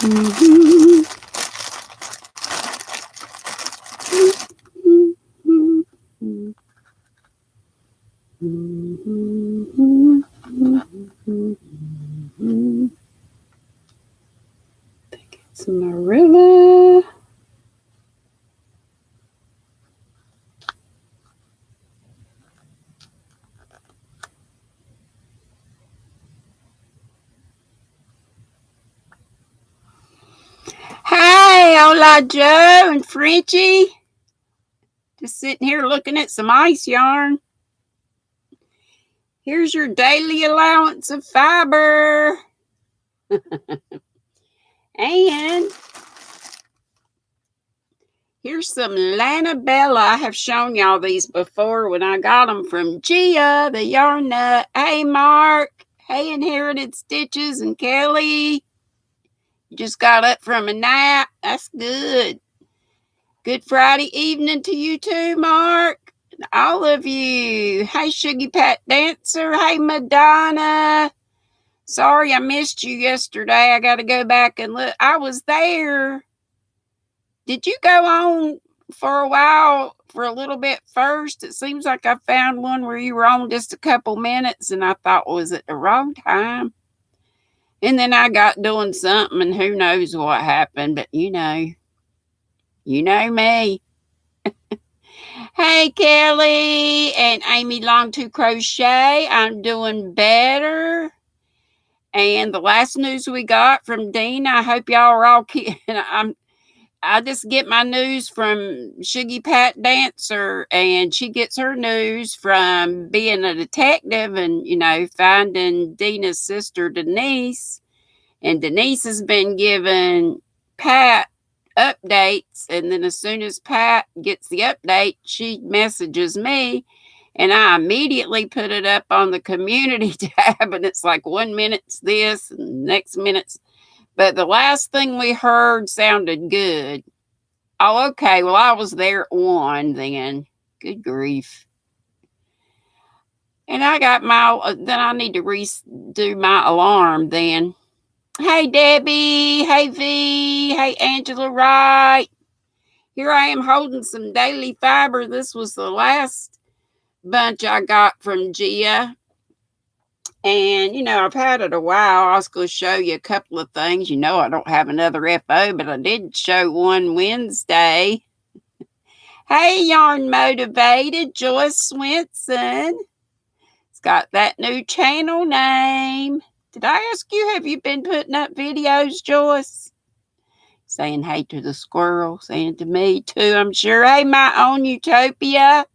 Mm-hmm. I think it's Marilla. Hey, hola Joe and Frenchie. Just sitting here looking at some ice yarn. Here's your daily allowance of fiber. And here's some Lanabella. I have shown y'all these before when I got them from Gia, the yarn nut. Hey, Mark. Hey, Inherited Stitches and Kelly. You just got up from a nap. That's good. Good Friday evening to you too, Mark. All of you. Hey, Sugar Pat Dancer. Hey, Madonna. Sorry I missed you yesterday. I got to go back and look. I was there. Did you go on for a while, for a little bit first? It seems like I found one where you were on just a couple minutes, and I thought, was it the wrong time? And then I got doing something, and who knows what happened, but you know me. Hey, Kelly and Amy Long to Crochet. I'm doing better. And the last news we got from Dean, I hope y'all are all I just get my news from Shuggy Pat Dancer, and she gets her news from being a detective and, finding Dina's sister Denise. And Denise has been giving Pat updates, and then as soon as Pat gets the update, she messages me, and I immediately put it up on the community tab, and it's like 1 minute's this and next minute's. But the last thing we heard sounded good. Oh, okay. Well, I was there at 1 then. Good grief. And I got then I need to redo my alarm then. Hey, Debbie. Hey, V. Hey, Angela Wright. Here I am holding some daily fiber. This was the last bunch I got from Gia. And, I've had it a while. I was going to show you a couple of things. I don't have another FO, but I did show one Wednesday. Hey, Yarn Motivated, Joyce Swenson. It's got that new channel name. Did I ask you, have you been putting up videos, Joyce? Saying hey to the squirrel, saying to me too, I'm sure. Hey, my own Utopia.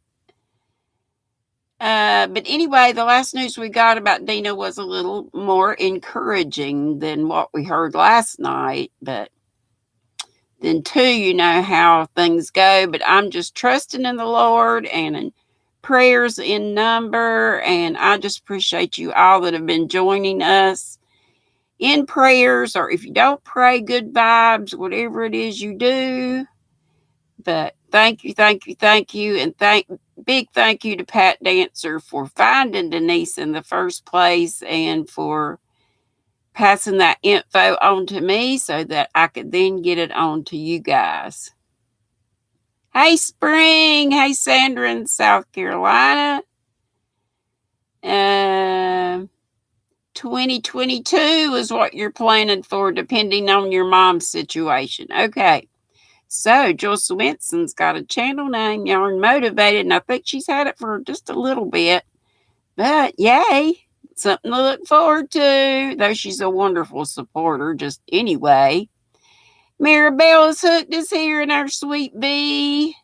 But anyway, the last news we got about Dina was a little more encouraging than what we heard last night. But then, too, how things go. But I'm just trusting in the Lord and in prayers in number. And I just appreciate you all that have been joining us in prayers. Or if you don't pray, good vibes, whatever it is you do. But thank you. And big thank you to Pat Dancer for finding Denise in the first place and for passing that info on to me so that I could then get it on to you guys. Hey, Spring. Hey, Sandra in South Carolina. 2022 is what you're planning for, depending on your mom's situation. Okay. So, Joyce Swinson's got a channel name, Yarn Motivated, and I think she's had it for just a little bit. But, yay, something to look forward to, though she's a wonderful supporter, just anyway. Mirabella's Hooked is here in our sweet bee.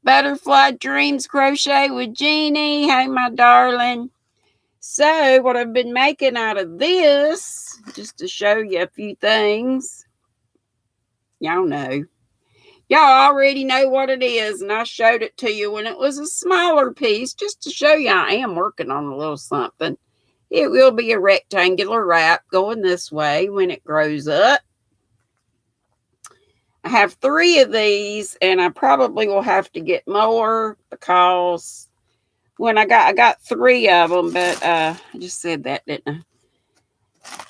Butterfly Dreams Crochet with Jeannie. Hey, my darling. So, what I've been making out of this, just to show you a few things. Y'all know. Y'all already know what it is, and I showed it to you when it was a smaller piece, just to show you I am working on a little something. It will be a rectangular wrap going this way when it grows up. I have 3 of these, and I probably will have to get more because when I got 3 of them, but I just said that, didn't I?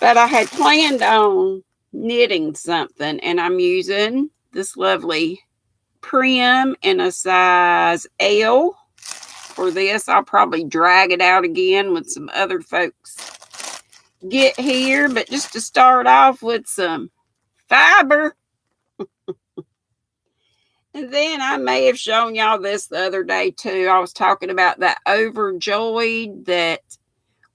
But I had planned on knitting something, and I'm using this lovely Prim in a size L for this. I'll probably drag it out again with some other folks get here, but just to start off with some fiber. And then I may have shown y'all this the other day too. I was talking about that Overjoyed that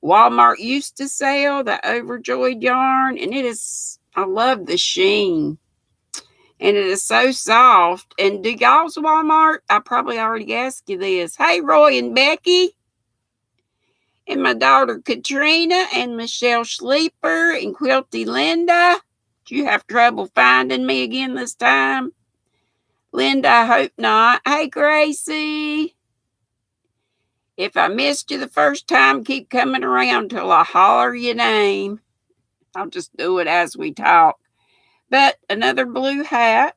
Walmart used to sell, the Overjoyed yarn, and it is, I love the sheen. And it is so soft. And do y'all's Walmart? I probably already asked you this. Hey, Roy and Becky. And my daughter Katrina and Michelle Sleeper and Quilty Linda. Did you have trouble finding me again this time? Linda, I hope not. Hey, Gracie. If I missed you the first time, keep coming around till I holler your name. I'll just do it as we talk. But another blue hat,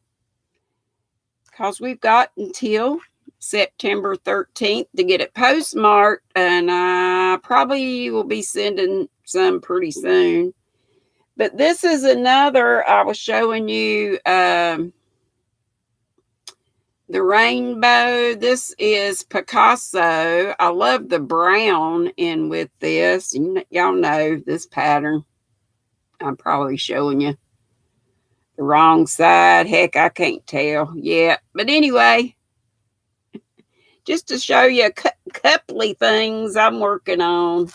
because we've got until September 13th to get it postmarked, and I probably will be sending some pretty soon. But this is another, I was showing you the rainbow. This is Picasso. I love the brown in with this. Y'all know this pattern. I'm probably showing you the wrong side. Heck, I can't tell yet. But anyway, just to show you a couple things I'm working on.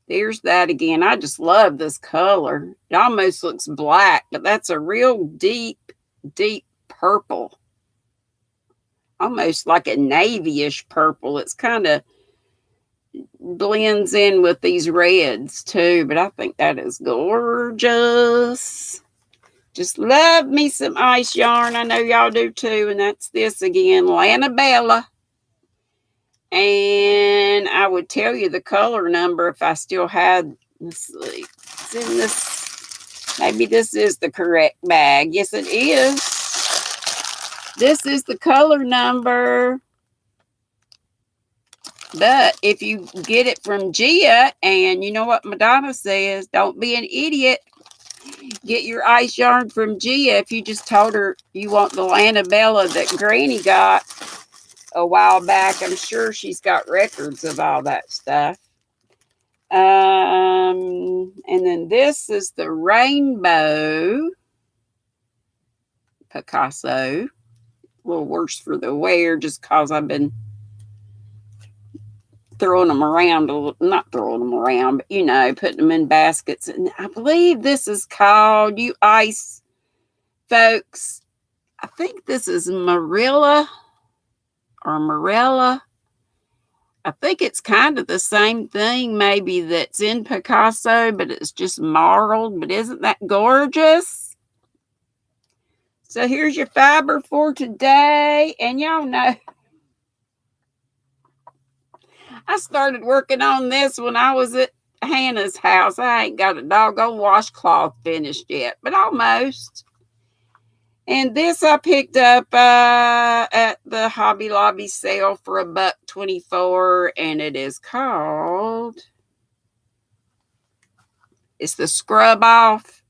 There's that again. I just love this color. It almost looks black, but that's a real deep, deep purple. Almost like a navy-ish purple. It's kind of blends in with these reds too, but I think that is gorgeous. Just love me some ice yarn. I know y'all do too, and that's this again, Lanabella. And I would tell you the color number if I still had, let's see, it's in this, maybe this is the correct bag. Yes, it is. This is the color number. But if you get it from Gia, and you know what Madonna says, don't be an idiot. Get your ice yarn from Gia. If you just told her you want the Lanabella that Granny got a while back, I'm sure she's got records of all that stuff. And then this is the rainbow Picasso. A little worse for the wear just because I've been throwing them around, not throwing them around, but you know, putting them in baskets. And I believe this is called, you ice folks, I think this is Marilla or Morella. I think it's kind of the same thing maybe that's in Picasso, but it's just marled. But isn't that gorgeous? So here's your fiber for today. And y'all know, I started working on this when I was at Hannah's house. I ain't got a doggone washcloth finished yet, but almost. And this I picked up at the Hobby Lobby sale for $1.24, and it is called, it's the Scrub Off.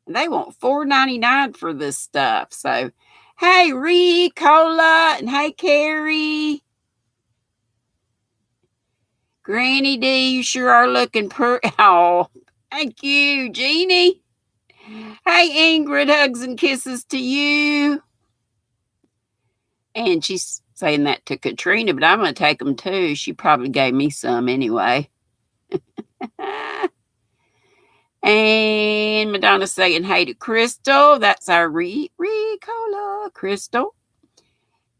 And they want $4.99 for this stuff. So, hey, Ricola, and hey, Carrie. GrannyDee, you sure are looking oh, thank you, Jeannie. Hey, Ingrid, hugs and kisses to you. And she's saying that to Katrina, but I'm going to take them too. She probably gave me some anyway. And Madonna's saying hey to Crystal. That's our Ricola, Crystal.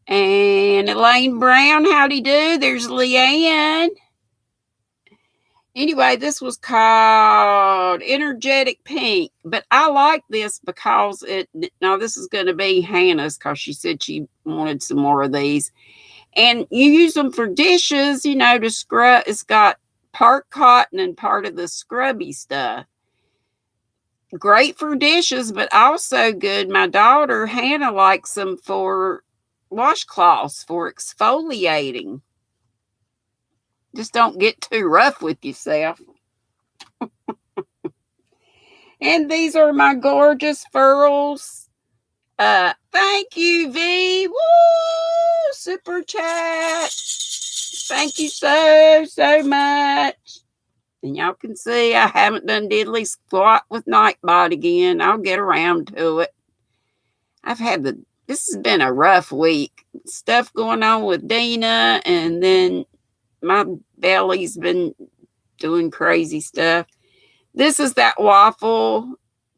And Elaine Brown, howdy do. There's Leanne. Anyway, this was called Energetic Pink, but I like this because now this is going to be Hannah's because she said she wanted some more of these. And you use them for dishes, you know, to scrub. It's got part cotton and part of the scrubby stuff. Great for dishes, but also good. My daughter, Hannah, likes them for washcloths, for exfoliating. Just don't get too rough with yourself. And these are my gorgeous furls. Thank you, V. Woo! Super chat. Thank you so much. And y'all can see I haven't done diddly squat with Nightbot again. I'll get around to it. This has been a rough week. Stuff going on with Dina, and then my belly's been doing crazy stuff. This is that waffle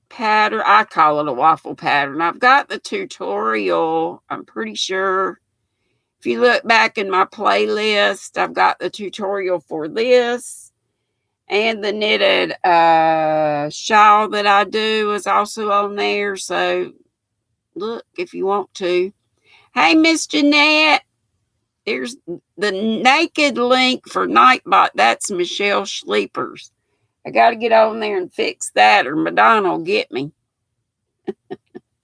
pattern. I call it a waffle pattern. I've got the tutorial. I'm pretty sure if you look back in my playlist, I've got the tutorial for this. And the knitted shawl that I do is also on there. So look if you want to. Hey, Miss Jeanette. There's the naked link for Nightbot. That's Michelle Sleepers. I got to get on there and fix that, or Madonna will get me.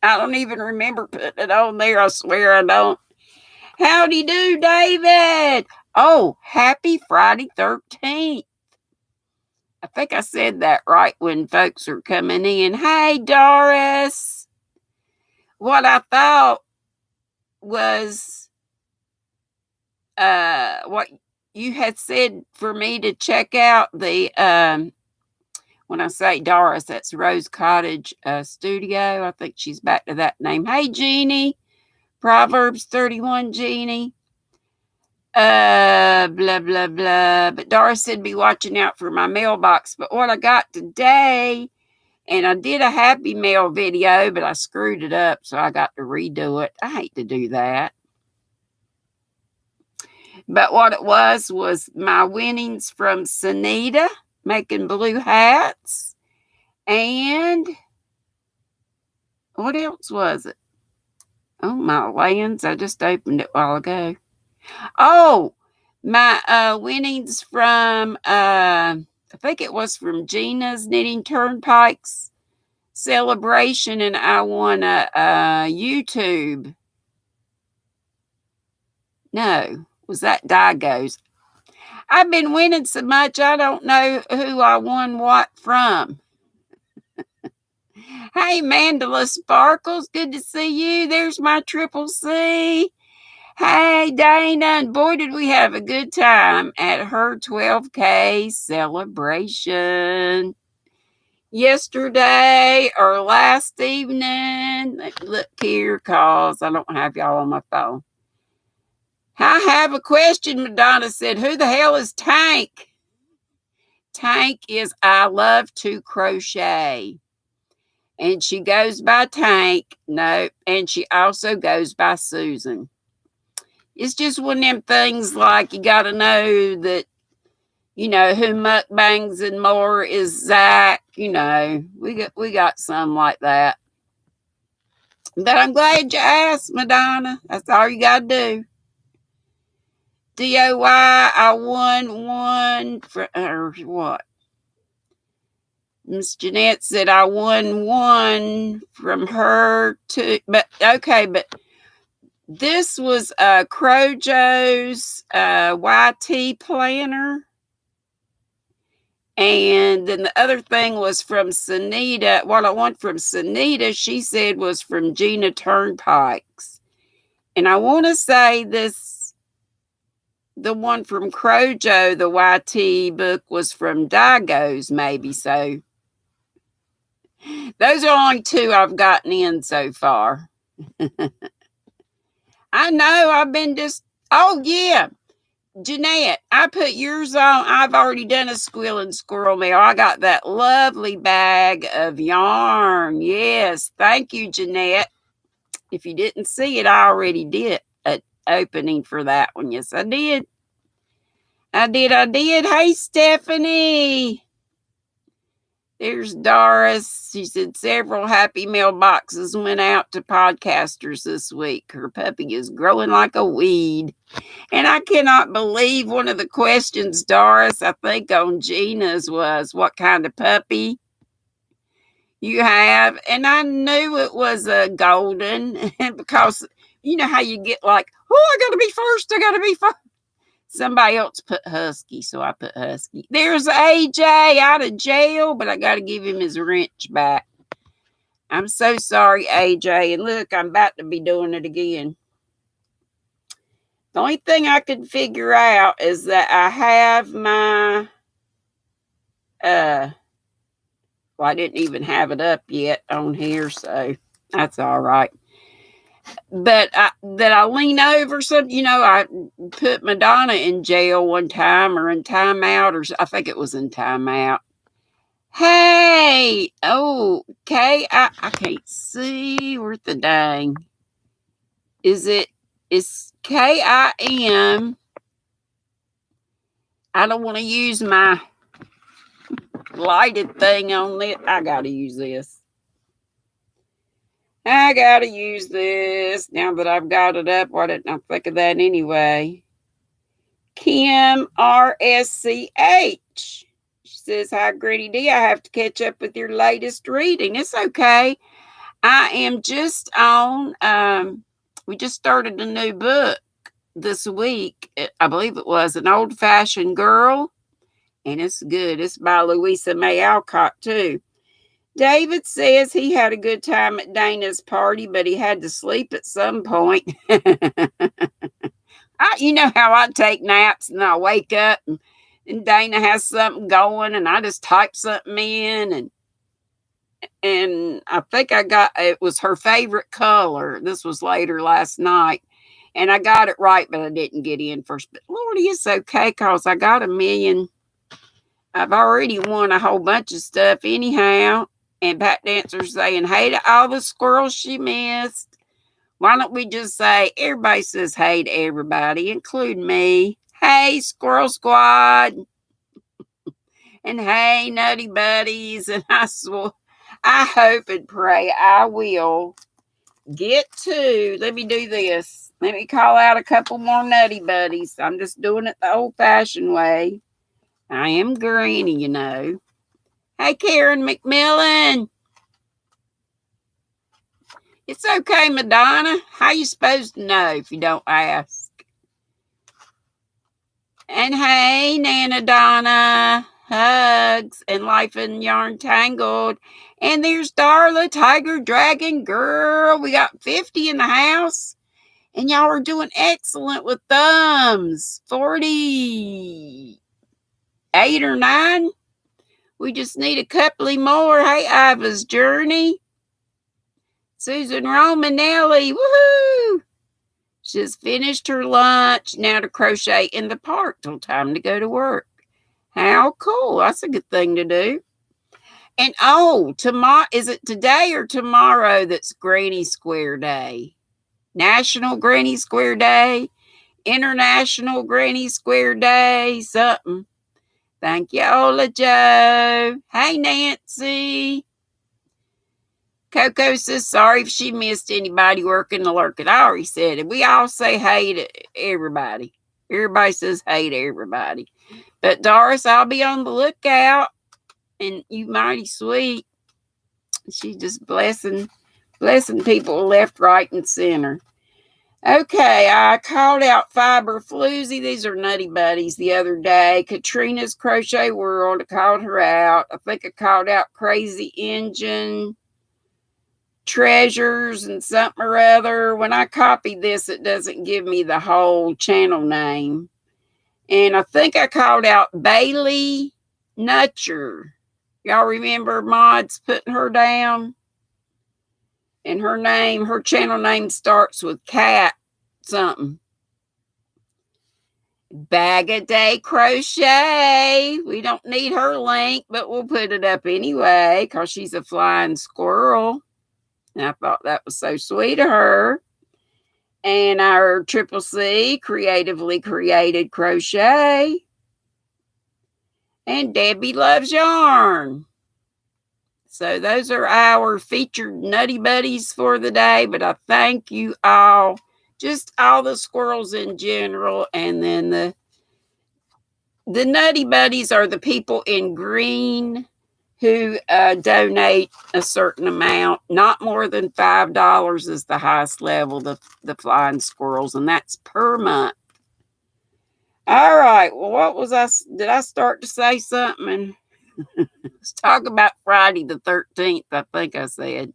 I don't even remember putting it on there. I swear I don't. Howdy do, David. Oh, happy Friday 13th. I think I said that right when folks are coming in. Hey, Doris. What I thought was what you had said for me to check out the, when I say Doris, that's Rose Cottage Studio. I think she's back to that name. Hey, Jeannie. Proverbs 31, Jeannie. Blah, blah, blah. But Doris said be watching out for my mailbox. But what I got today, and I did a Happy Mail video, but I screwed it up, so I got to redo it. I hate to do that. But what it was my winnings from Sunita, making blue hats. And what else was it? Oh, my lands. I just opened it a while ago. Oh, my winnings from, I think it was from Gina's Knitting Turnpikes celebration, and I won a YouTube. No, was that Digo's? I've been winning so much, I don't know who I won what from. Hey, Mandela Sparkles, good to see you. There's my Triple C. Hey, Dana, and boy, did we have a good time at her 12K celebration yesterday or last evening. Look here, cause I don't have y'all on my phone. I have a question, Madonna said. Who the hell is Tank? Tank is I love to crochet. And she goes by Tank. No, and she also goes by Susan. It's just one of them things like you got to know that, you know, who mukbangs and more is Zach. You know, we got some like that. But I'm glad you asked, Madonna. That's all you got to do. DOY, I won one for, or what? Miss Jeanette said I won one from her too. But, okay, but this was Crojo's YT planner. And then the other thing was from Sunita. What I want from Sunita, she said, was from Gina Turnpikes. And I want to say the one from Crojo, the YT book, was from Digo's maybe. So those are only two I've gotten in so far. I know I've been oh yeah. Jeanette, I put yours on. I've already done a squirrel and squirrel mail. I got that lovely bag of yarn. Yes, thank you, Jeanette. If you didn't see it, I already did an opening for that one. Yes, I did. I did. Hey, Stephanie. There's Doris. She said several happy mailboxes went out to podcasters this week. Her puppy is growing like a weed. And I cannot believe one of the questions, Doris, I think on Gina's was, what kind of puppy you have? And I knew it was a golden because you know how you get like, oh, I got to be first. Somebody else put Husky, so I put Husky. There's AJ out of jail, but I got to give him his wrench back. I'm so sorry, AJ. And look, I'm about to be doing it again. The only thing I could figure out is that I have my, well, I didn't even have it up yet on here, so that's all right. But that I lean over something, I put Madonna in jail one time or in timeout, or I think it was in timeout. Hey, okay, I can't see worth the dang. It's KIM. I don't want to use my lighted thing on it. I got to use this. I got to use this. Now that I've got it up, why didn't I think of that anyway? Kim RSCH. She says, hi, GrannyDee. I have to catch up with your latest reading. It's okay. I am just on, we just started a new book this week. I believe it was An Old-Fashioned Girl. And it's good. It's by Louisa May Alcott, too. David says he had a good time at Dana's party, but he had to sleep at some point. You know how I take naps and I wake up and Dana has something going and I just type something in and I think it was her favorite color. This was later last night. And I got it right, but I didn't get in first. But Lordy, it's okay because I got 1 million. I've already won a whole bunch of stuff anyhow. And Pat Dancer's saying, hey to all the squirrels she missed. Why don't we just say, everybody says hey to everybody, including me. Hey, Squirrel Squad. And hey, Nutty Buddies. And I hope and pray I will get to, let me do this. Let me call out a couple more Nutty Buddies. I'm just doing it the old-fashioned way. I am Granny, Hey, Karen McMillan. It's okay, Madonna. How you supposed to know if you don't ask? And hey, Nana Donna. Hugs and life and yarn tangled. And there's Darla, Tiger, Dragon, Girl. We got 50 in the house. And y'all are doing excellent with thumbs. 48 or 9. We just need a couple more. Hey, Iva's Journey. Susan Romanelli. Woohoo! She's finished her lunch. Now to crochet in the park till time to go to work. How cool. That's a good thing to do. And tomorrow, is it today or tomorrow that's Granny Square Day? National Granny Square Day? International Granny Square Day? Something. Thank you, Ola Joe. Hey, Nancy. Coco says, sorry if she missed anybody working the lurking. I already said it. We all say hey to everybody. Everybody says hey to everybody. But Doris, I'll be on the lookout. And you mighty sweet. She's just blessing people left, right, and center. Okay, I called out Fiber Floozy. These are Nutty Buddies the other day. Katrina's Crochet World. I called her out. I think I called out Crazy Engine, Treasures, and something or other. When I copied this, it doesn't give me the whole channel name. And I think I called out Bailey Nutcher. Y'all remember Mods putting her down? And her channel name starts with cat something. Bag a Day Crochet. We don't need her link, but we'll put it up anyway because she's a flying squirrel. And I thought that was so sweet of her. And our Triple C, Creatively Created Crochet. And Debbie Loves Yarn. So those are our featured Nutty Buddies for the day. But I thank you all, just all the squirrels in general. And then the Nutty Buddies are the people in green who donate a certain amount. Not more than $5 is the highest level, the flying squirrels. And that's per month. All right. Well, what was I? Did I start to say something? Let's talk about Friday the 13th. I think I said.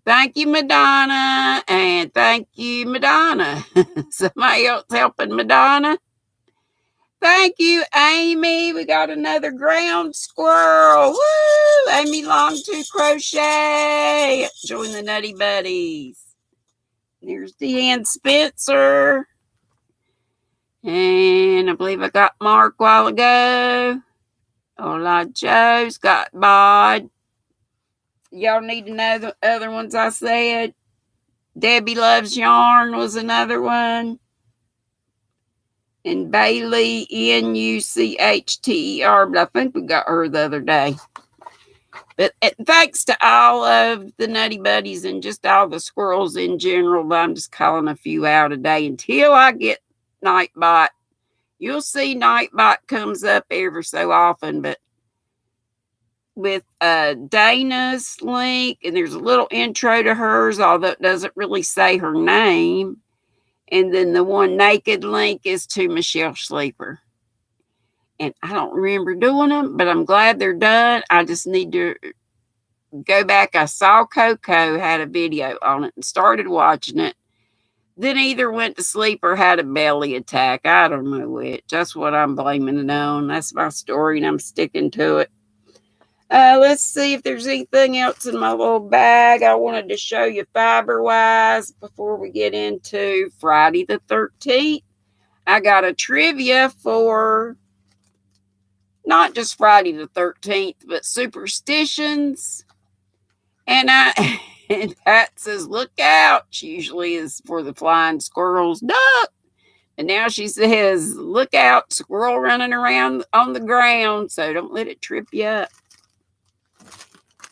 Thank you, Madonna, and thank you, Madonna. Somebody else helping Madonna. Thank you, Amy. We got another ground squirrel. Woo! Amy Longtooth Crochet. Join the Nutty Buddies. There's Deanne Spencer. And I believe I got Mark a while ago. Ola Joe's got Bod. Y'all need to know the other ones I said. Debbie Loves Yarn was another one. And Bailey, Nuchter, but I think we got her the other day. But thanks to all of the Nutty Buddies and just all the squirrels in general, I'm just calling a few out today until I get Nightbot. You'll see Nightbot comes up ever so often, but with Dana's link, and there's a little intro to hers, although it doesn't really say her name. And then the one naked link is to Michelle Sleeper. And I don't remember doing them, but I'm glad they're done. I just need to go back. I saw Coco had a video on it and started watching it. Then either went to sleep or had a belly attack. I don't know which. That's what I'm blaming it on. That's my story, and I'm sticking to it. Let's see if there's anything else in my little bag I wanted to show you fiber-wise before we get into Friday the 13th. I got a trivia for not just Friday the 13th, but superstitions. And Pat says, look out. She usually is for the flying squirrels. Duck. And now she says, look out, squirrel running around on the ground. So don't let it trip you up.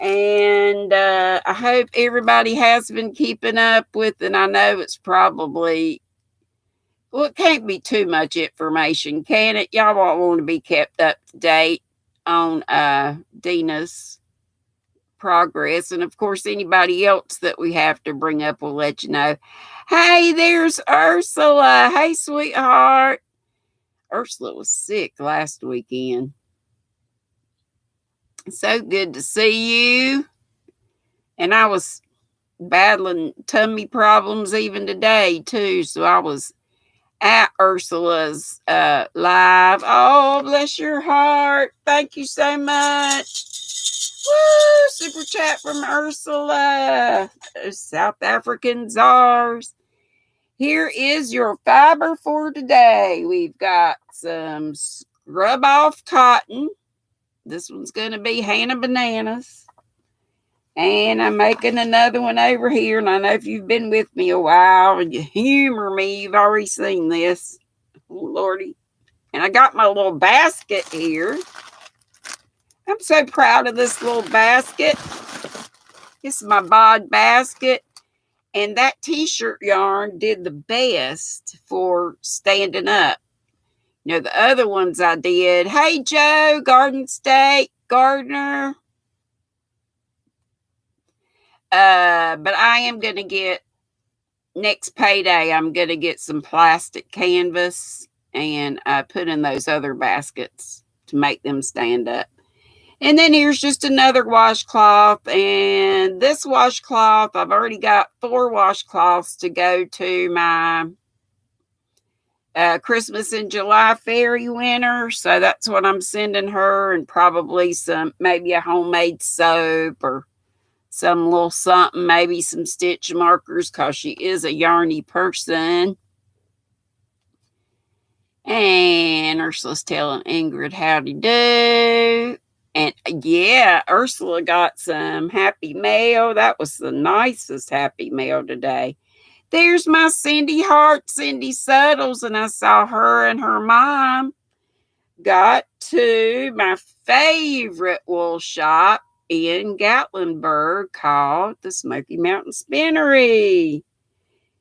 And I hope everybody has been keeping up with, and I know it's probably, well, it can't be too much information, can it? Y'all won't want to be kept up to date on Dina's progress. And of course, anybody else that we have to bring up will let you know. Hey, there's Ursula. Hey, sweetheart. Ursula was sick last weekend. So good to see you. And I was battling tummy problems even today, too. So I was at Ursula's live. Oh, bless your heart. Thank you so much. Woo! Super chat from Ursula. South African czars. Here is your fiber for today. We've got some scrub off cotton. This one's going to be Hannah Bananas. And I'm making another one over here. And I know if you've been with me a while and you humor me, you've already seen this. Oh, Lordy. And I got my little basket here. I'm so proud of this little basket. This is my bod basket. And that t-shirt yarn did the best for standing up. You know, the other ones I did. Hey, Joe, Garden State, Gardener. But I am going to get, next payday, I'm going to get some plastic canvas and put in those other baskets to make them stand up. And then here's just another washcloth. And this washcloth, I've already got 4 washcloths to go to my Christmas in July fairy winner. So that's what I'm sending her, and probably maybe a homemade soap or some little something, maybe some stitch markers, because she is a yarny person. And Ursula's telling Ingrid howdy do. And yeah, Ursula got some happy mail. That was the nicest happy mail today. There's my Cindy Hart, Cindy Suttles, and I saw her and her mom got to my favorite wool shop in Gatlinburg called the Smoky Mountain Spinnery.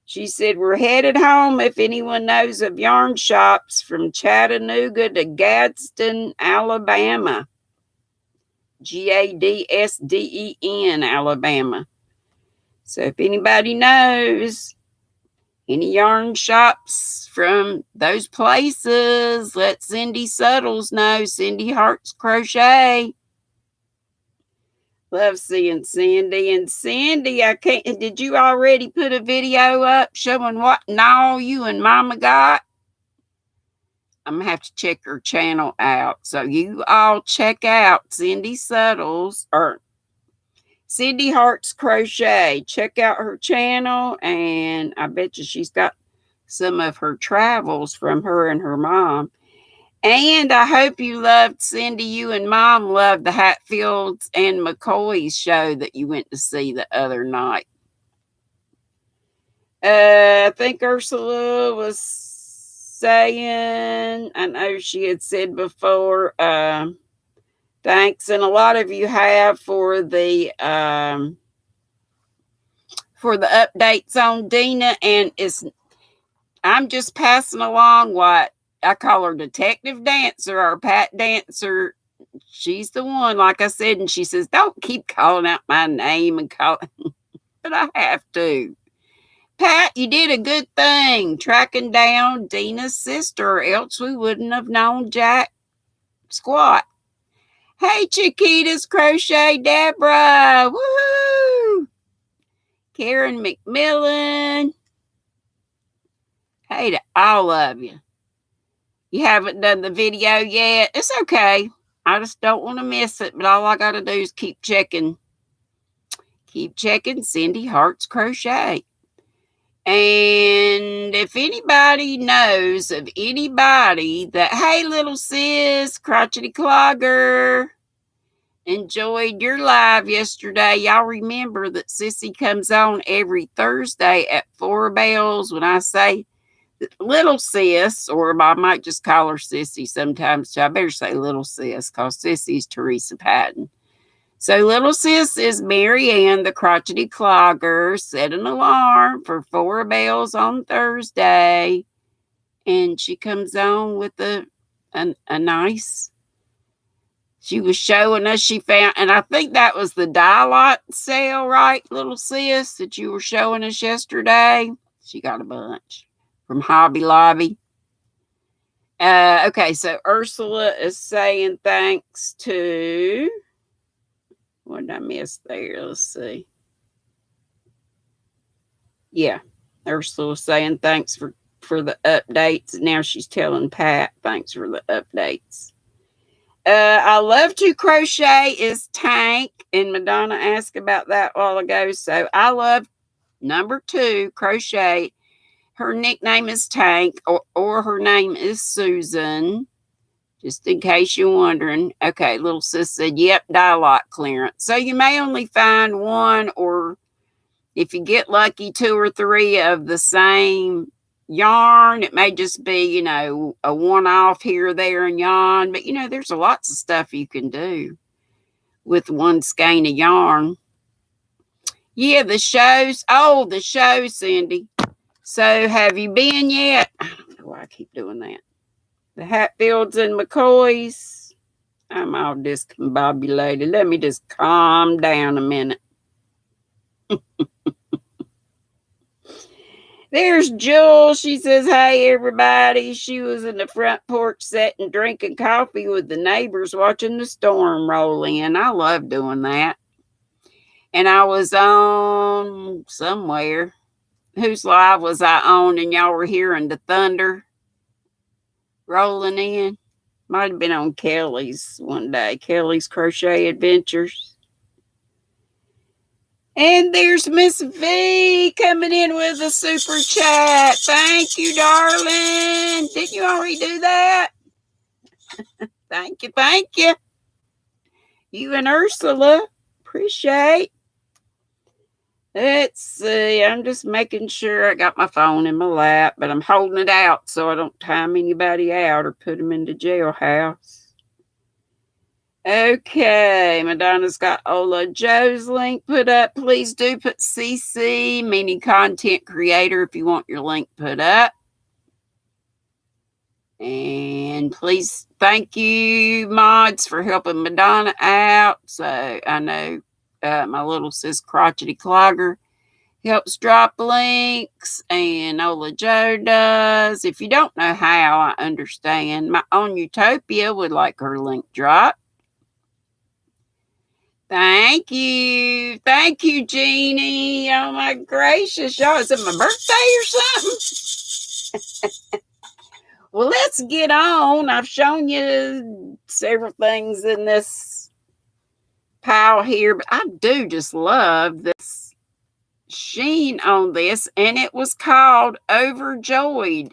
She said, we're headed home if anyone knows of yarn shops from Chattanooga to Gadsden, Alabama. Gadsden, Alabama. So if anybody knows Any yarn shops from those places, let Cindy Suttles know. Cindy Hearts Crochet. Love seeing Cindy. And Cindy, I can't. Did you already put a video up showing what all you and Mama got? I'm going to have to check her channel out. So you all check out Cindy Suttles or Cindy Hearts Crochet. Check out her channel, and I bet you she's got some of her travels from her and her mom. And I hope you loved, Cindy, you and Mom loved the Hatfields and McCoy's show that you went to see the other night. I think Ursula was saying, I know she had said before, thanks, and a lot of you have for the updates on Dina, and I'm just passing along what I call her Detective Dancer or Pat Dancer. She's the one, like I said, and she says, don't keep calling out my name and calling, but I have to. Pat, you did a good thing tracking down Dina's sister, or else we wouldn't have known Jack squat. Hey, Chiquitas Crochet Deborah. Woohoo! Karen McMillan. Hey to all of you. You haven't done the video yet. It's okay. I just don't want to miss it. But all I got to do is keep checking. Keep checking Cindy Hearts Crochet. And if anybody knows of anybody that, hey, little sis, crotchety clogger, enjoyed your live yesterday. Y'all remember that Sissy comes on every Thursday at 4 bells. When I say little sis, or I might just call her Sissy sometimes too. I better say little sis, because Sissy's Teresa Patton. So little sis is Mary Ann, the crotchety clogger. Set an alarm for 4 bells on Thursday. And she comes on with a nice, she was showing us, she found, and I think that was the dye sale, right, little sis, that you were showing us yesterday. She got a bunch from Hobby Lobby. Okay, so Ursula is saying thanks to, what did I miss there? Let's see. Yeah, Ursula saying thanks for the updates. Now she's telling Pat thanks for the updates. I love to crochet is Tank, and Madonna asked about that a while ago. So I love number 2 crochet. Her nickname is Tank, or her name is Susan, just in case you're wondering. Okay, little sis said, yep, dye lot clearance. So you may only find one, or if you get lucky, 2 or 3 of the same yarn. It may just be, a one-off here or there in yarn. But, there's lots of stuff you can do with one skein of yarn. Yeah, the shows. Oh, the shows, Cindy. So have you been yet? I don't know why I keep doing that. The Hatfields and McCoys. I'm all discombobulated. Let me just calm down a minute. There's Jewel. She says, hey, everybody. She was in the front porch setting, drinking coffee with the neighbors, watching the storm roll in. I love doing that. And I was on somewhere. Whose live was I on? And y'all were hearing the thunder rolling in. Might have been on Kelly's one day. Kelly's Crochet Adventures. And there's Miss V coming in with a super chat. Thank you, darling. Didn't you already do that? Thank you, thank you. You and Ursula. Appreciate. Let's see. I'm just making sure I got my phone in my lap, but I'm holding it out so I don't time anybody out or put them in the jailhouse. Okay, Madonna's got Ola Joe's link put up. Please do put CC, meaning content creator, if you want your link put up. And please, thank you, mods, for helping Madonna out. So I know my little sis Crotchety Clogger Helps drop links, and Ola Joe does. If you don't know how, I understand. My own Utopia would like her link dropped. Thank you. Thank you, Jeannie. Oh my gracious, y'all. Is it my birthday or something? Well, let's get on. I've shown you several things in this pile here, but I do just love this sheen on this, and it was called Overjoyed,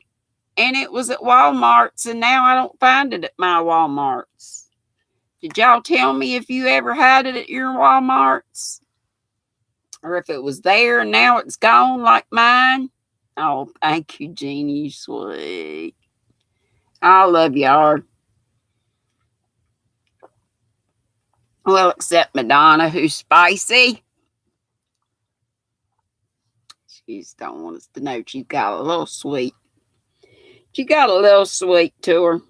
and it was at Walmart's, and now I don't find it at my Walmart's. Did y'all tell me if you ever had it at your Walmart's? Or if it was there and now it's gone like mine? Oh, thank you, Jeannie. You sweet. I love y'all. Well, except Madonna, who's spicy. She just don't want us to know she's got a little sweet. She got a little sweet to her.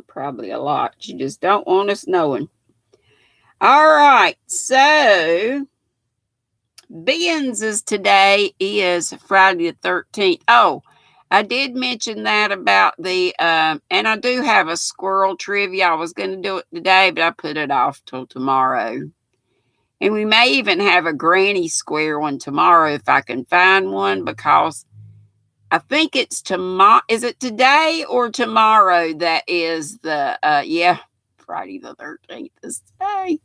Probably a lot. She just don't want us knowing. All right, so Ben's today is Friday the 13th. Oh, I did mention that about the, and I do have a squirrel trivia. I was going to do it today, but I put it off till tomorrow. And we may even have a Granny Square one tomorrow if I can find one, because I think it's tomorrow. Is it today or tomorrow that is the, Friday the 13th is today.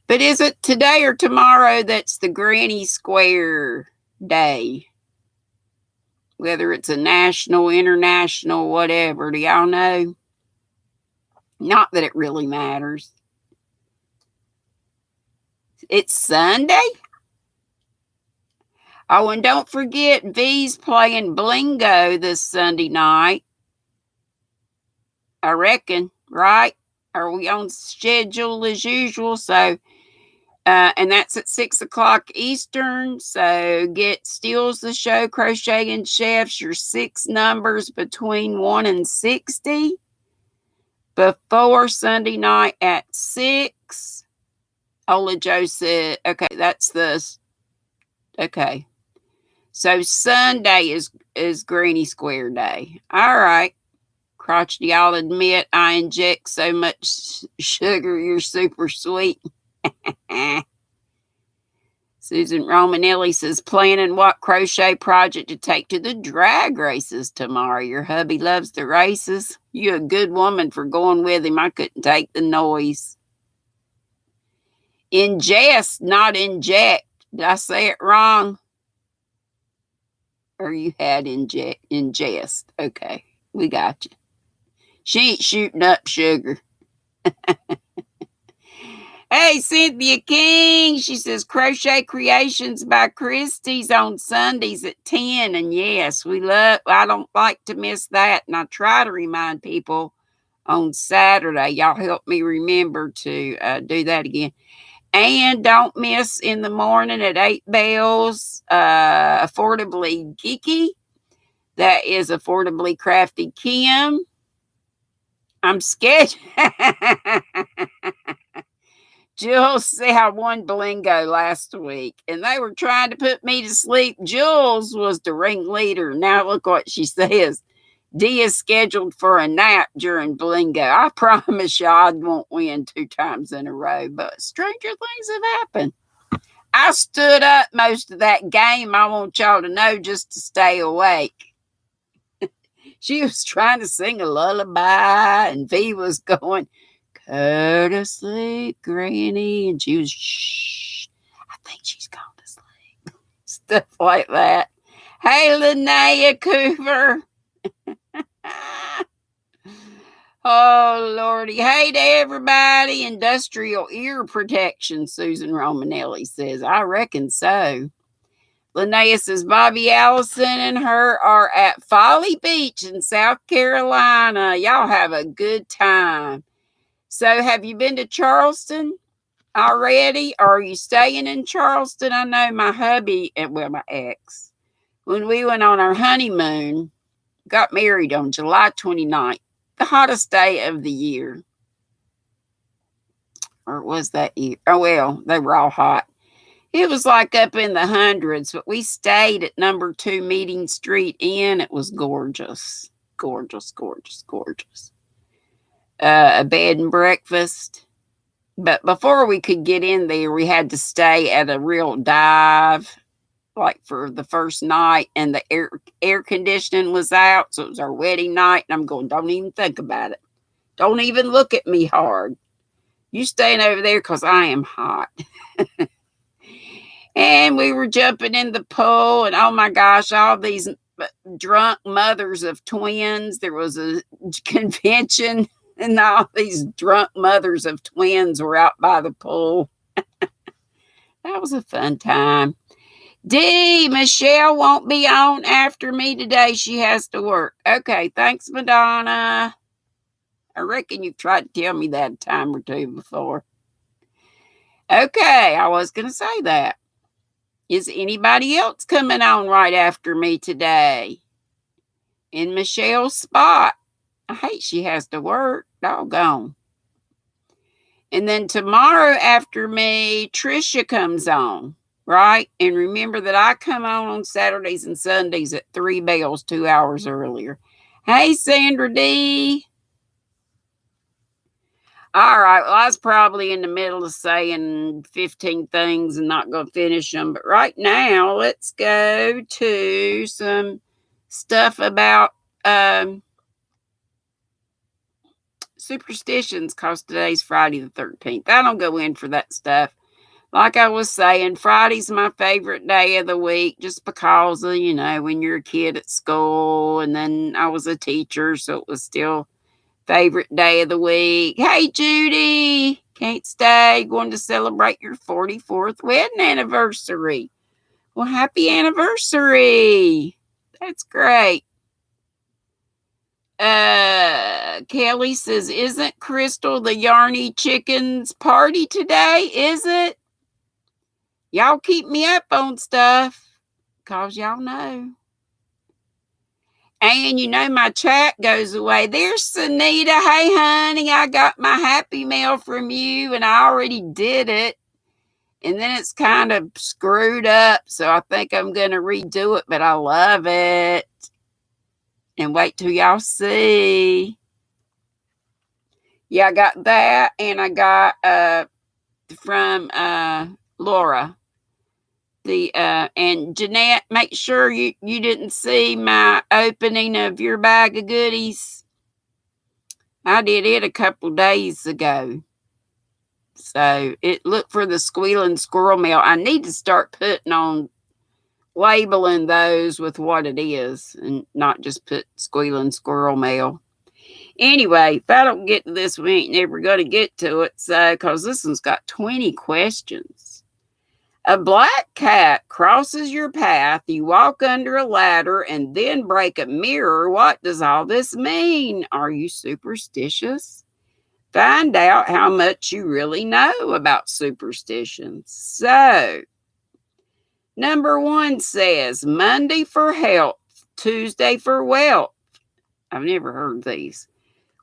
But is it today or tomorrow that's the Granny Square Day? Whether it's a national, international, whatever. Do y'all know? Not that it really matters. It's Sunday? Oh, and don't forget, V's playing Blingo this Sunday night. I reckon, right? Are we on schedule as usual? So, and that's at 6 o'clock Eastern. So steals the show, Crocheting Chefs, your 6 numbers between 1 and 60 before Sunday night at 6. Ola Joe said, okay, that's this. Okay. So Sunday is Granny Square Day. All right. Crotchety, I'll admit I inject so much sugar, you're super sweet. Susan Romanelli says, planning what crochet project to take to the drag races tomorrow. Your hubby loves the races. You're a good woman for going with him. I couldn't take the noise. Ingest, not inject. Did I say it wrong? Or you had ingest. Okay, we got you. She ain't shooting up sugar. Hey, Cynthia King, she says Crochet Creations by Christie's on Sundays at 10. And yes, I don't like to miss that. And I try to remind people on Saturday. Y'all help me remember to do that again. And don't miss in the morning at 8 bells, Affordably Geeky. That is Affordably Crafty Kim. I'm scared. Jules said I won Blingo last week, and they were trying to put me to sleep. Jules was the ringleader. Now look what she says. Dee is scheduled for a nap during Blingo. I promise you I won't win 2 times in a row, but stranger things have happened. I stood up most of that game, I want y'all to know, just to stay awake. She was trying to sing a lullaby, and V was going, go to sleep, Granny. And she was, shh, I think she's gone to sleep. Stuff like that. Hey, Linnea Cooper. Oh, Lordy. Hey to everybody. Industrial ear protection, Susan Romanelli says. I reckon so. Linnea says Bobby Allison and her are at Folly Beach in South Carolina. Y'all have a good time. So have you been to Charleston already? Or are you staying in Charleston? I know my hubby, my ex, when we went on our honeymoon, got married on July 29th, the hottest day of the year. Or was that year? Oh, well, they were all hot. It was like up in the hundreds, but we stayed at number 2 Meeting Street Inn. It was gorgeous. Gorgeous, gorgeous, gorgeous. A bed and breakfast. But before we could get in there, we had to stay at a real dive, like for the first night, and the air conditioning was out, so it was our wedding night. And I'm going, don't even think about it. Don't even look at me hard. You staying over there because I am hot. And we were jumping in the pool, and oh my gosh, all these drunk mothers of twins. There was a convention, and all these drunk mothers of twins were out by the pool. That was a fun time. Dee, Michelle won't be on after me today. She has to work. Okay, thanks, Madonna. I reckon you've tried to tell me that a time or two before. Okay, I was going to say that. Is anybody else coming on right after me today? In Michelle's spot. I hate she has to work. Doggone. And then tomorrow after me, Trisha comes on, right? And remember that I come on Saturdays and Sundays at 3 bells, 2 hours earlier. Hey, Sandra D. All right, well, I was probably in the middle of saying 15 things and not going to finish them. But right now, let's go to some stuff about superstitions, because today's Friday the 13th. I don't go in for that stuff. Like I was saying, Friday's my favorite day of the week just because of, when you're a kid at school, and then I was a teacher, so it was still favorite day of the week. Hey, Judy, can't stay. Going to celebrate your 44th wedding anniversary. Well, happy anniversary. That's great. Kelly says, isn't Crystal the Yarny Chicken's party today? Is it? Y'all keep me up on stuff, because y'all know. And my chat goes away. There's Sunita. Hey, honey, I got my happy mail from you, and I already did it. And then it's kind of screwed up, so I think I'm going to redo it, but I love it. And wait till y'all see. Yeah, I got that, and I got from Laura. And Jeanette, make sure you didn't see my opening of your bag of goodies. I did it a couple days ago. So look for the squealing squirrel mail. I need to start putting on labeling those with what it is, and not just put squealing squirrel mail. Anyway, if I don't get to this, we ain't never going to get to it. So, because this one's got 20 questions. A black cat crosses your path, you walk under a ladder, and then break a mirror. What does all this mean? Are you superstitious? Find out how much you really know about superstitions. So, number 1 says, Monday for health, Tuesday for wealth. I've never heard these.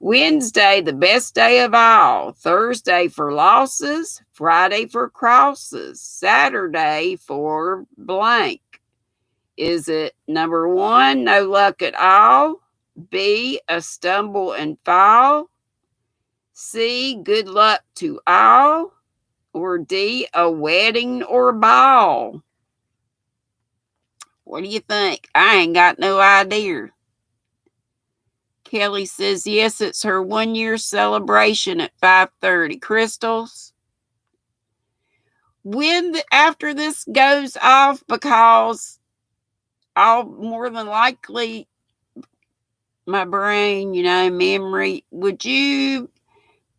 Wednesday, the best day of all. Thursday for losses. Friday for crosses. Saturday for blank. Is it number 1, no luck at all? B, a stumble and fall? C, good luck to all? Or D, a wedding or ball? What do you think? I ain't got no idea. Kelly says, yes, it's her 1-year celebration at 5:30. Crystals, after this goes off, because I'll more than likely, my brain, memory, would you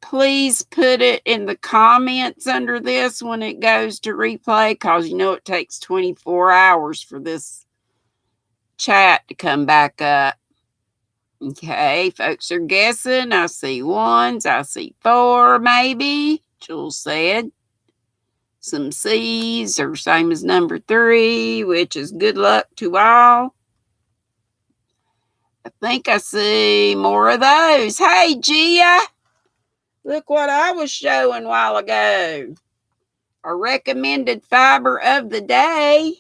please put it in the comments under this when it goes to replay? Because it takes 24 hours for this chat to come back up. Okay, folks are guessing. I see 1s. I see 4, maybe. Jules said. Some C's are same as number 3, which is good luck to all. I think I see more of those. Hey, Gia. Look what I was showing a while ago. Our recommended fiber of the day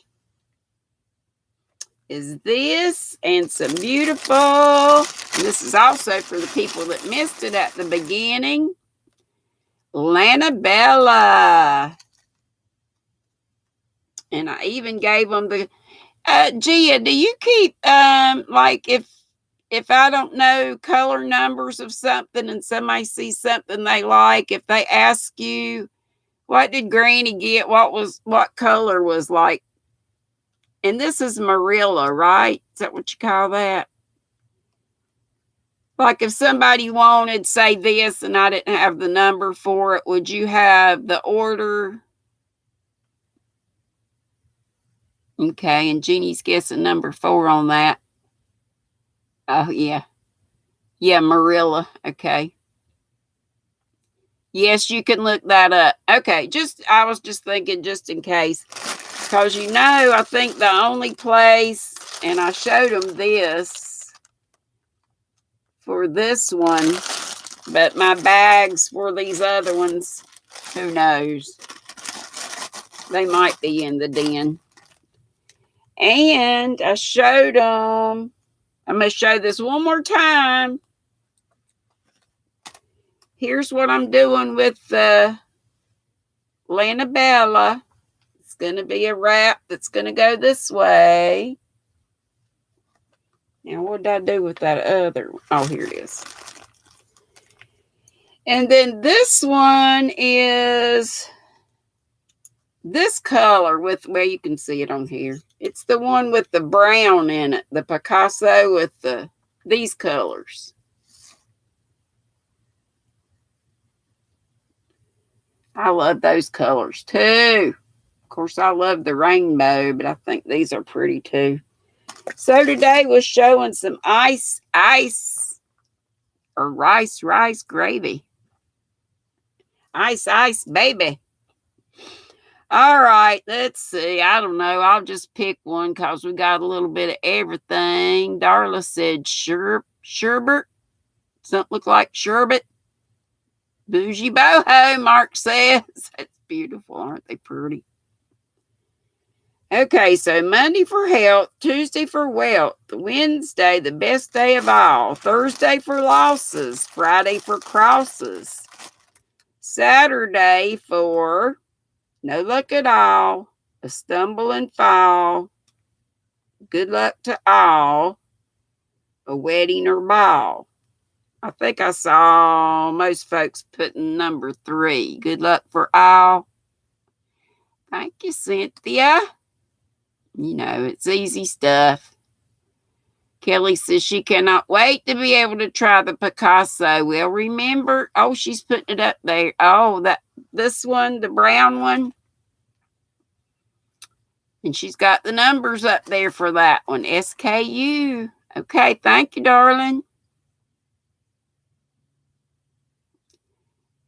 is this and some beautiful. And this is also for the people that missed it at the beginning. Lanabella. And I even gave them the Gia, do you keep like if I don't know color numbers of something and somebody sees something they like, if they ask you what did Granny get, what color was like? And this is Marilla, right? Is that what you call that? Like if somebody wanted, say, this and I didn't have the number for it, would you have the order? Okay, and Jeannie's guessing number 4 on that. Oh, yeah. Yeah, Marilla. Okay. Yes, you can look that up. Okay, I was just thinking just in case. Because I think the only place, and I showed them this for this one, but my bags for these other ones, who knows? They might be in the den. And I showed them, I'm going to show this one more time. Here's what I'm doing with the Lanabella. It's going to be a wrap that's going to go this way. Now, what did I do with that other? Oh, here it is. And then this one is this color with, well, you can see it on here. It's the one with the brown in it, the Picasso with these colors. I love those colors too. Of course, I love the rainbow, but I think these are pretty too. So today we're showing some ice, or rice gravy. Ice, baby. All right, let's see. I don't know. I'll just pick one because we got a little bit of everything. Darla said sherbet. Something look like sherbet. Bougie boho, Mark says. That's beautiful. Aren't they pretty? Okay, so Monday for health, Tuesday for wealth, Wednesday, the best day of all, Thursday for losses, Friday for crosses, Saturday for no luck at all, a stumble and fall, good luck to all, a wedding or ball. I think I saw most folks putting number 3. Good luck for all. Thank you, Cynthia. It's easy stuff. Kelly says she cannot wait to be able to try the Picasso. Well, remember, she's putting it up there. This one, the brown one. And she's got the numbers up there for that one. SKU. Okay, thank you, darling.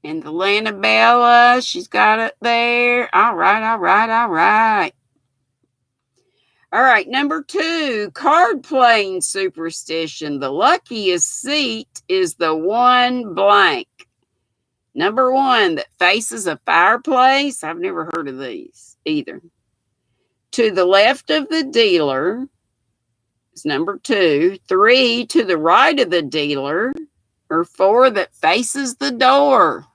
And the Lanabella, she's got it there. All right. All right, number 2, card playing superstition. The luckiest seat is the one blank. Number 1, that faces a fireplace. I've never heard of these either. To the left of the dealer is number 2. 3, to the right of the dealer. Or 4, that faces the door.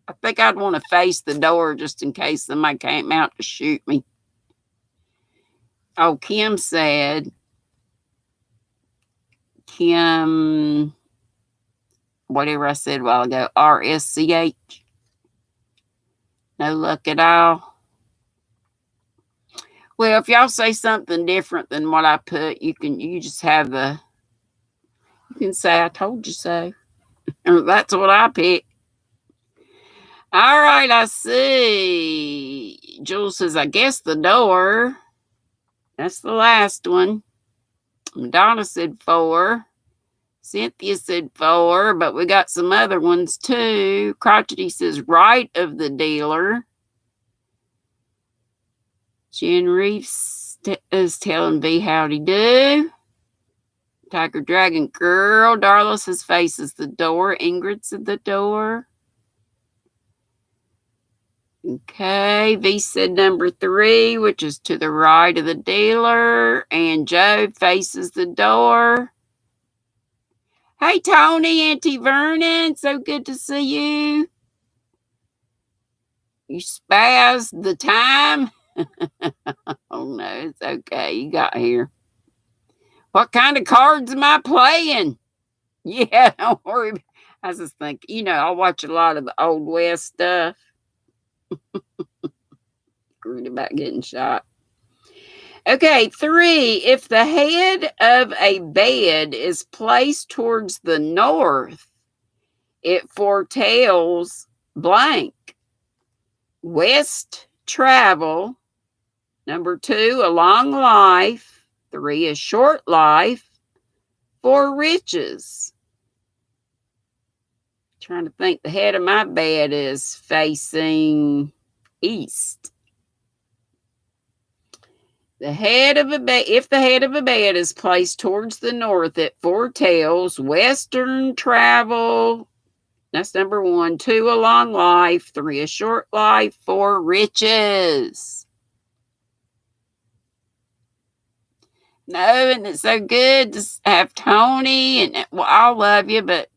I think I'd want to face the door just in case somebody came out to shoot me. Oh, Kim said, whatever I said a while ago, RSCH. No luck at all. Well, if y'all say something different than what I put, you just have you can say, I told you so. Or that's what I picked. All right, I see. Jules says, I guess the door. That's the last one. Donna said 4. Cynthia said 4, but we got some other ones too. Crotchety says right of the dealer. Jen Reeves is telling V howdy do. Tiger Dragon Girl. Darla says faces the door. Ingrid said the door. Okay, V said number 3, which is to the right of the dealer, and Joe faces the door. Hey, Tony, Auntie Vernon, so good to see you. You spazzed the time? Oh, no, it's okay. You got here. What kind of cards am I playing? Yeah, don't worry. I was just thinking, I watch a lot of the Old West stuff. Worried about getting shot. Okay, 3. If the head of a bed is placed towards the north, it foretells blank. West travel. Number 2, a long life. 3, a short life. 4, riches. Trying to think, the head of my bed is facing east. If the head of a bed is placed towards the north, it foretells western travel. That's number 1. 2, a long life. 3, a short life. 4, riches. No, and it's so good to have Tony, and well, I love you, but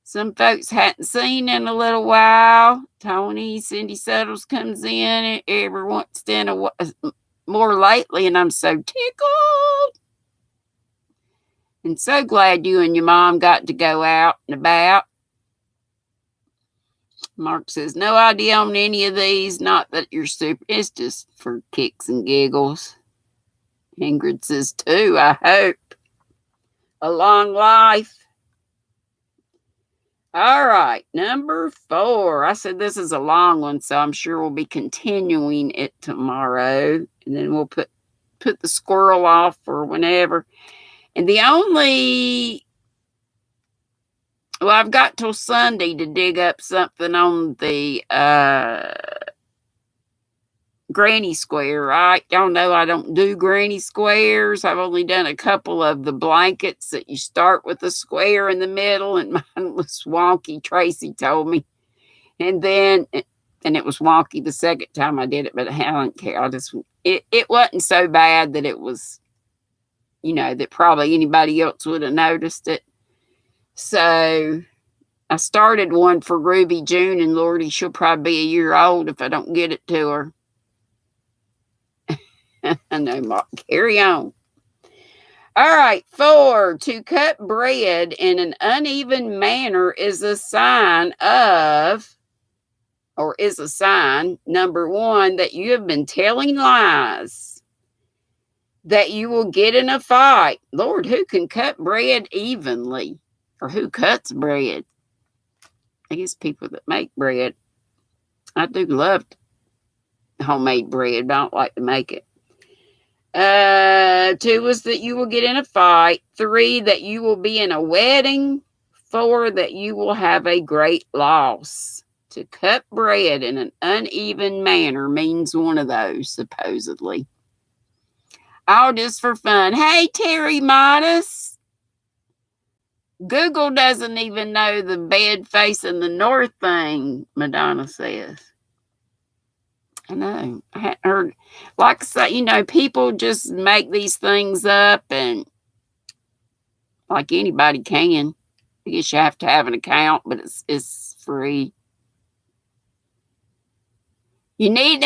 some folks hadn't seen in a little while. Tony, Cindy Settles comes in every once in a while, more lately, and I'm so tickled. And so glad you and your mom got to go out and about. Mark says, no idea on any of these. Not that you're super. It's just for kicks and giggles. Ingrid says, 2, I hope. A long life. All right, number 4. I said this is a long one, so I'm sure we'll be continuing it tomorrow. And then we'll put the squirrel off for whenever. And I've got till Sunday to dig up something on the granny square, right? Y'all know I don't do granny squares. I've only done a couple of the blankets that you start with a square in the middle, and mine was wonky, Tracy told me. And it was wonky the second time I did it, but I don't care. It wasn't so bad that it was, that probably anybody else would have noticed it. So I started one for Ruby June, and Lordy, she'll probably be a year old if I don't get it to her. I know, Mark. Carry on. All right, 4. To cut bread in an uneven manner is a sign, number 1, that you have been telling lies, that you will get in a fight. Lord, who can cut bread evenly? Or who cuts bread? I guess people that make bread. I do love homemade bread, but I don't like to make it. 2 is that you will get in a fight. 3, that you will be in a wedding. 4, that you will have a great loss. To cut bread in an uneven manner means one of those, supposedly. All just for fun. Hey, Terry Modest. Google doesn't even know the bed facing the north thing, Madonna says. I know. I hadn't heard. Like I say, people just make these things up, and like anybody can. I guess you have to have an account, but it's free. You need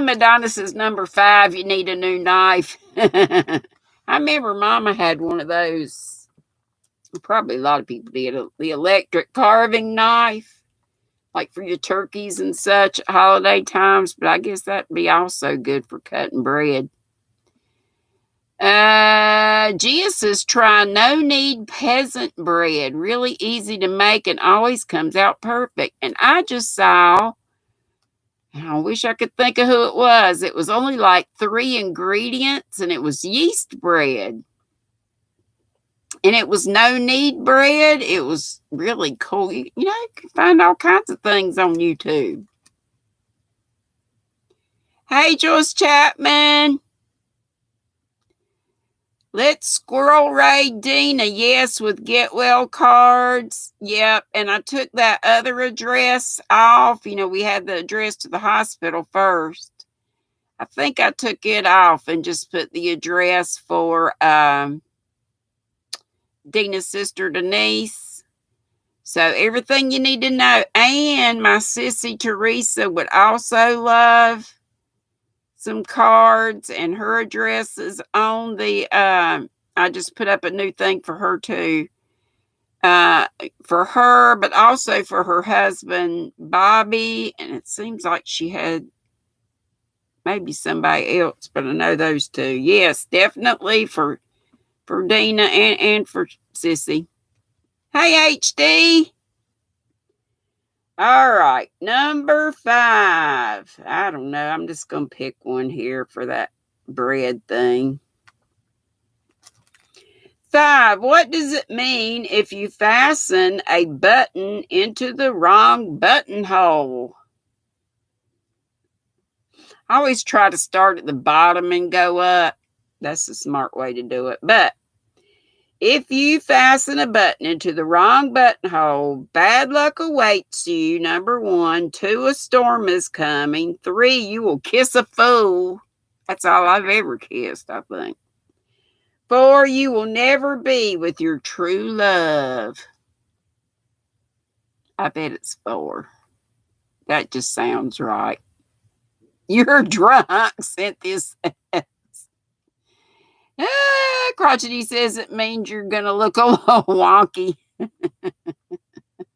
Madonna says number 5, you need a new knife. I remember Mama had one of those. Probably a lot of people did. The electric carving knife. Like for your turkeys and such at holiday times, but I guess that'd be also good for cutting bread. Gia says, try no-knead peasant bread. Really easy to make and always comes out perfect. And I just saw, I wish I could think of who it was. It was only like 3 ingredients, and it was yeast bread. And it was no-knead bread. It was really cool. You can find all kinds of things on YouTube. Hey, Joyce Chapman. Let's squirrel raid Dina. Yes, with get well cards. Yep. And I took that other address off. We had the address to the hospital first. I think I took it off and just put the address for Dina's sister Denise. So everything you need to know. And my sissy Teresa would also love some cards, and her address is on the I just put up a new thing for her too. For her, but also for her husband Bobby, and it seems like she had maybe somebody else, but I know those two. Yes, definitely for Dina and for Sissy. Hey HD. All right, number 5. I don't know. I'm just gonna pick one here for that bread thing. 5. What does it mean if you fasten a button into the wrong buttonhole? I always try to start at the bottom and go up. That's a smart way to do it. But if you fasten a button into the wrong buttonhole, bad luck awaits you. Number 1. 2, a storm is coming. 3, you will kiss a fool. That's all I've ever kissed, I think. 4, you will never be with your true love. I bet it's 4. That just sounds right. You're drunk, Cynthia says. Crotchety says it means you're going to look a little wonky.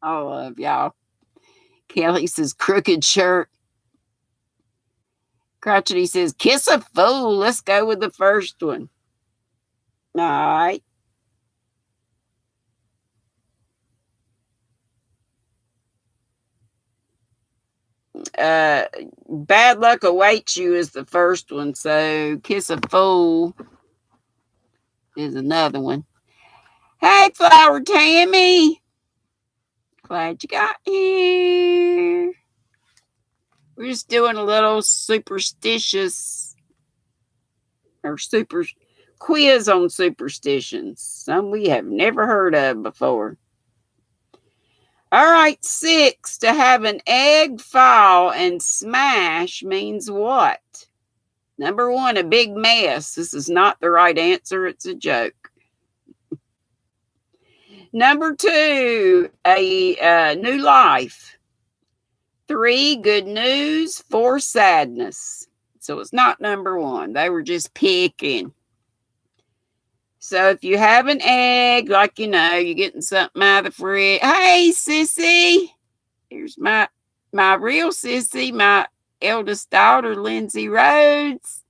I love y'all. Kelly says crooked shirt. Crotchety says kiss a fool. Let's go with the first one. All right. Bad luck awaits you is the first one. So kiss a fool is another one. Hey, Flower Tammy. Glad you got here. We're just doing a little superstitious or super quiz on superstitions. Some we have never heard of before. All right, 6. To have an egg fall and smash means what? Number 1, a big mess. This is not the right answer. It's a joke. Number 2, a new life. 3, good news. 4, sadness. So it's not number 1. They were just picking. So if you have an egg, like you're getting something out of the fridge. Hey, sissy. Here's my real sissy, my eldest daughter, Lindsay Rhodes.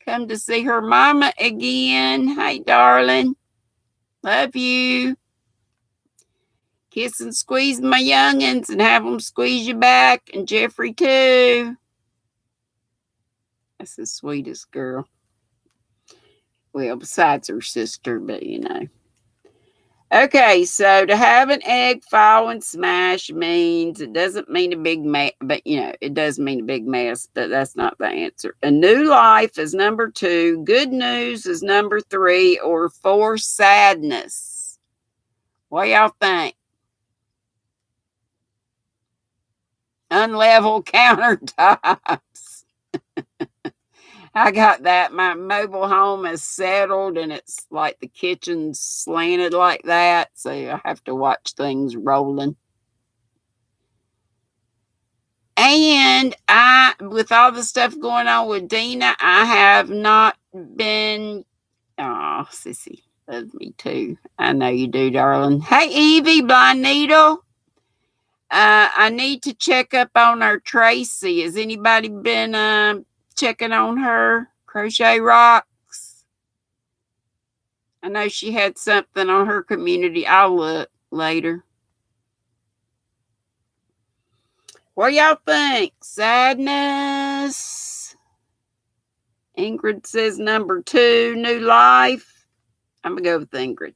Come to see her mama again. Hey, darling. Love you. Kiss and squeeze my youngins and have them squeeze you back. And Jeffrey, too. That's the sweetest girl. Well, besides her sister, but Okay, so to have an egg fall and smash means it doesn't mean a big mess, but it does mean a big mess, but that's not the answer. A new life is number 2. Good news is number 3, or 4, sadness. What y'all think? Unlevel countertops. I got that. My mobile home is settled and it's like the kitchen's slanted like that. So I have to watch things rolling. And with all the stuff going on with Dina, I have not been. Oh, sissy loves me too. I know you do, darling. Hey, Evie, Blind Needle. I need to check up on our Tracy. Has anybody been checking on her? Crochet Rocks. I know she had something on her community. I'll look later. What y'all think? Sadness. Ingrid says number 2, new life. I'm going to go with Ingrid.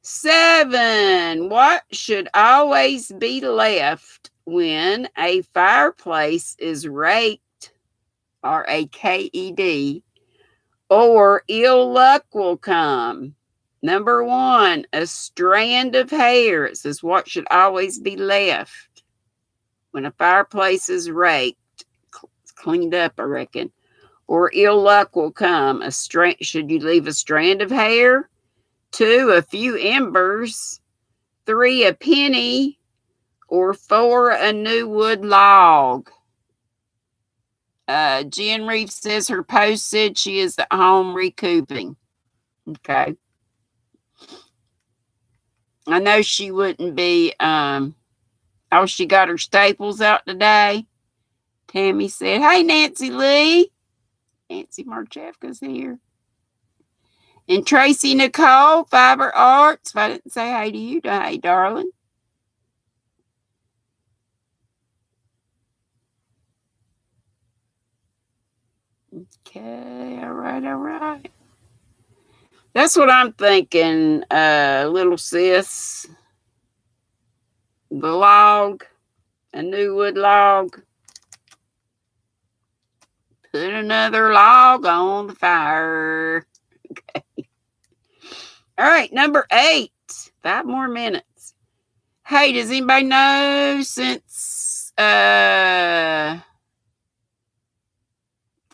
7. What should always be left when a fireplace is raked, RAKED, or ill luck will come. Number 1, a strand of hair. It says, what should always be left when a fireplace is raked? Cleaned up, I reckon. Or ill luck will come. Should you leave a strand of hair? 2, a few embers. 3, a penny. Or 4, a new wood log. Jen Reeves says her post said she is at home recouping. Okay. I know she wouldn't be, she got her staples out today. Tammy said, hey, Nancy Lee. Nancy Marchevka's here. And Tracy Nicole, Fiber Arts. If I didn't say hey to you, hey, darling. Okay, all right. That's what I'm thinking, little sis. The log, a new wood log. Put another log on the fire. Okay. All right, number 8. 5 more minutes. Hey, does anybody know since Nana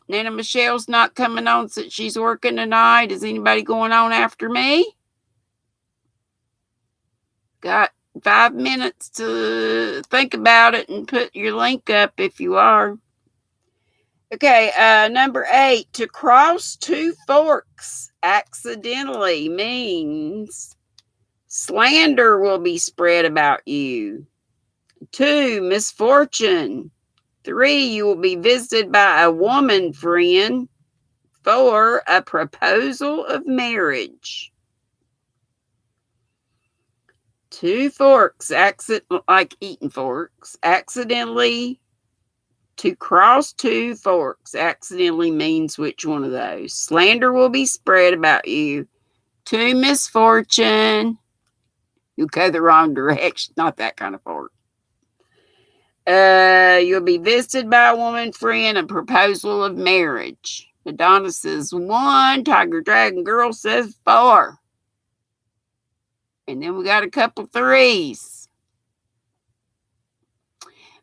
Michelle's not coming on since she's working tonight, is anybody going on after me? Got 5 minutes to think about it and put your link up if you are. Okay, number 8, to cross 2 forks accidentally means slander will be spread about you. 2, misfortune. 3, you will be visited by a woman friend. 4, a proposal of marriage. 2 forks, like eating forks, accidentally. To cross 2 forks accidentally means which one of those? Slander will be spread about you. 2, misfortune. You'll go the wrong direction. Not that kind of fork. You'll be visited by a woman friend, a proposal of marriage. Madonna says 1. Tiger Dragon Girl says 4. And then we got a couple 3s.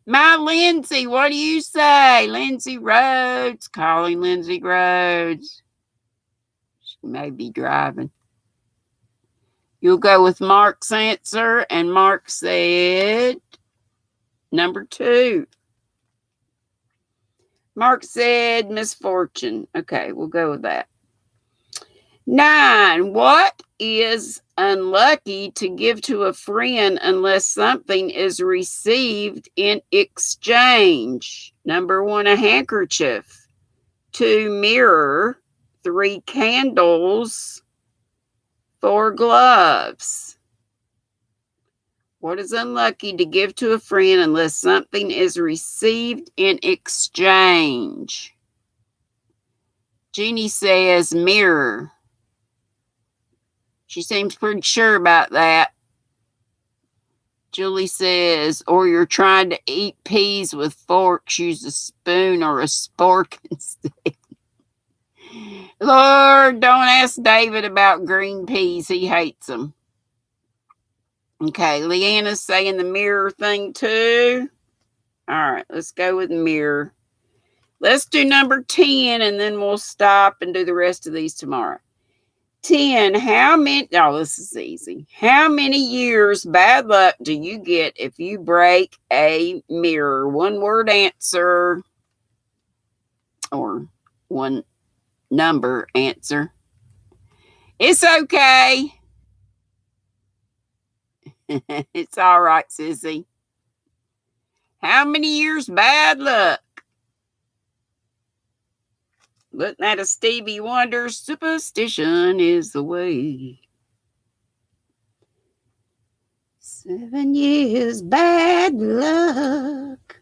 My Lindsay, what do you say? Lindsay Rhodes, calling Lindsay Rhodes. She may be driving. You'll go with Mark's answer, and Mark said number 2. Mark said misfortune. Okay, we'll go with that. 9, what is unlucky to give to a friend unless something is received in exchange? Number 1, a handkerchief. 2, mirror. 3, candles. 4, gloves. What is unlucky to give to a friend unless something is received in exchange? Jeannie says mirror. She seems pretty sure about that. Julie says, or you're trying to eat peas with forks, use a spoon or a spork instead. Lord, don't ask David about green peas. He hates them. Okay, Leanna's saying the mirror thing too. All right, let's go with mirror. Let's do number 10 and then we'll stop and do the rest of these tomorrow. 10, this is easy. How many years bad luck do you get if you break a mirror? 1 word answer or 1 number answer. It's okay. It's all right, sissy. How many years bad luck? Looking at a Stevie Wonder, superstition is the way. 7 years bad luck.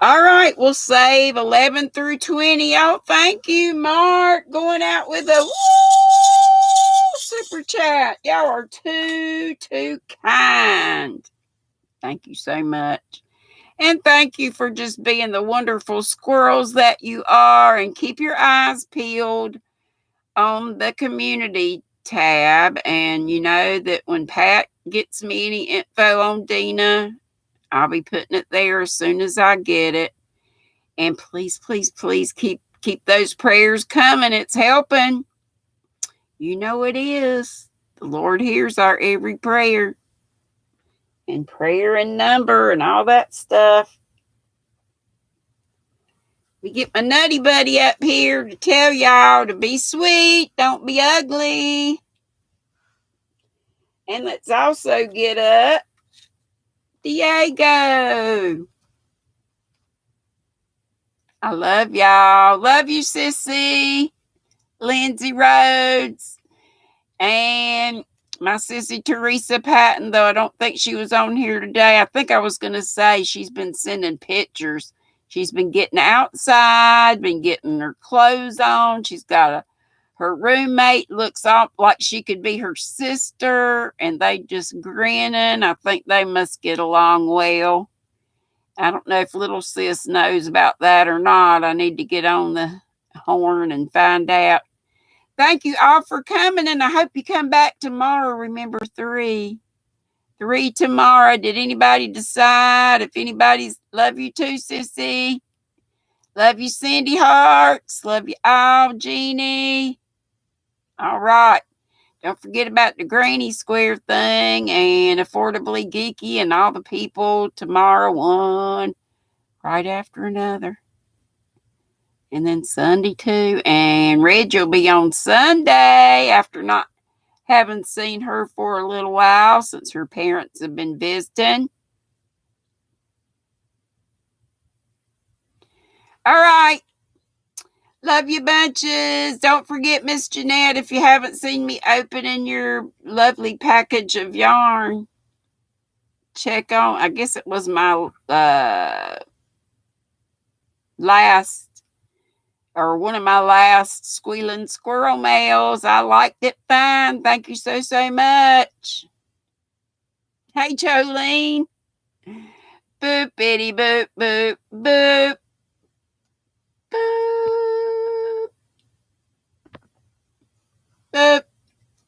All right, we'll save 11 through 20. Oh, thank you, Mark. Going out with a super chat. Y'all are too kind. Thank you so much. And thank you for just being the wonderful squirrels that you are. And keep your eyes peeled on the community tab. And you know that when Pat gets me any info on Dina, I'll be putting it there as soon as I get it. And please, please, please keep those prayers coming. It's helping. You know it is. The Lord hears our every prayer. And prayer and number and all that stuff. We get my nutty buddy up here to tell y'all to be sweet, don't be ugly. And let's also get up Diego. I love y'all. Love you, Sissy. Lindsay Rhodes. And my sissy Teresa Patton, though I don't think she was on here today. I think I was going to say she's been sending pictures. She's been getting outside, been getting her clothes on. She's got her roommate looks like she could be her sister, and they just grinning. I think they must get along well. I don't know if little sis knows about that or not. I need to get on the horn and find out. Thank you all for coming, and I hope you come back tomorrow. Remember, 3 tomorrow. Did anybody decide? If anybody's love you too, Sissy. Love you, Cindy Hearts. Love you all, Jeannie. All right. Don't forget about the Granny Square thing and Affordably Geeky and all the people tomorrow, one right after another. And then Sunday too. And Reg will be on Sunday after not having seen her for a little while since her parents have been visiting. All right. Love you bunches. Don't forget, Miss Jeanette, if you haven't seen me opening your lovely package of yarn, check on, I guess it was my last or one of my last Squealing Squirrel mails. I liked it fine. Thank you so much. Hey, Jolene. Boop, bitty, boop, boop, boop. Boop. Boop.